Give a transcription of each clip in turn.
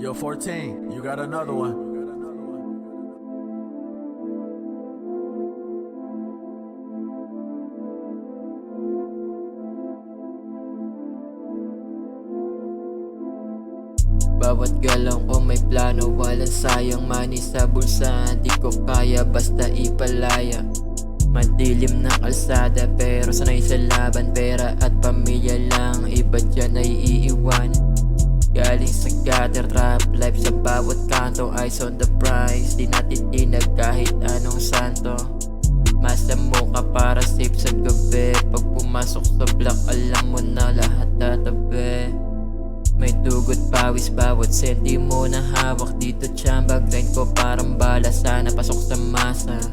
Yo, 14, you got another one. Bawat galaw ko may plano, walang sayang money sa bulsa. Di ko kaya basta ipalaya. Madilim na kalsada pero sanay sa laban. Pera at pamilya lang, iba dyan ay iiwan. Galing sa gutter trap life sa bawat kanto. Eyes on the prize, di natitinag kahit anong santo. Masamo ka para safe sa gabi. Pag pumasok sa block alam mo na lahat tatabi. May dugot pawis bawat senti mo na hawak. Dito tsamba grind ko parang bala. Sana pasok sa masa.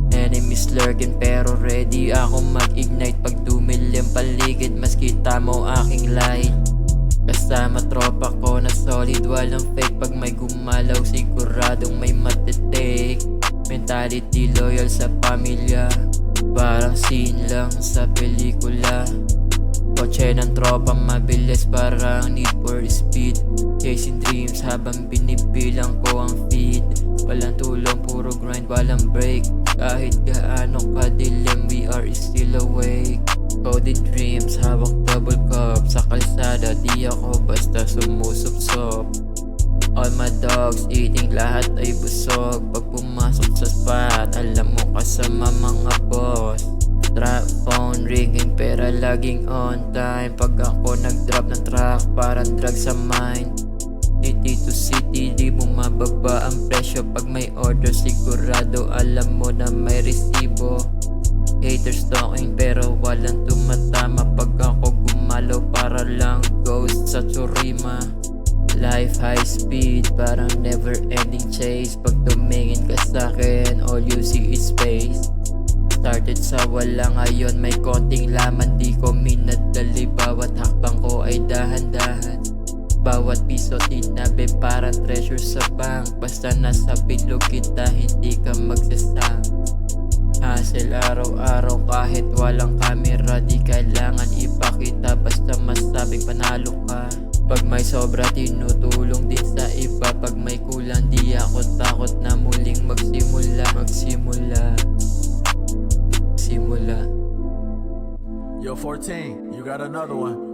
Enemies lurking pero ready ako mag-ignite. Pag dumilim paligid mas kita mo aking light. Kasama tropa ko na solid walang fake. Pag may gumalaw siguradong may matitake. Mentality loyal sa pamilya, parang scene lang sa pelikula. Kotse ng tropa mabilis parang Need for Speed. Chasing dreams habang binibilang ko ang feed. Walang tulong puro grind walang break. Kahit gaano kadilim we are still awake. Coding dreams hawak double cup. Sa kalsada di ako basta sumusupsop. All my dogs eating lahat ay busog. Pag pumasok sa spot alam mo kasama mga boss. Trap phone ringing pera laging on time. Pag ako nag-drop ng track parang drug sa mind. City to city di bumababa ang presyo. Pag may order sigurado alam mo na may resibo. Haters talking pero walang tumatama. Pag ako gumalaw para lang ghost sa Churima. Life high speed parang never ending chase. Pag tumingin ka sa'kin all you see is space. Started sa wala ngayon may konting laman. Di ko minadali bawat hakbang ko ay dahan-dahan. Bawat piso tinabi parang treasure sa bank. Basta nasa bilog kita hindi ka magsasang. Hustle araw-araw kahit walang camera. Di kailangan ipakita basta masabing panalo ka. Pag may sobra tinutulong din sa iba. Pag may kulang di ako takot na muling magsimula. Yo, 14, you got another one.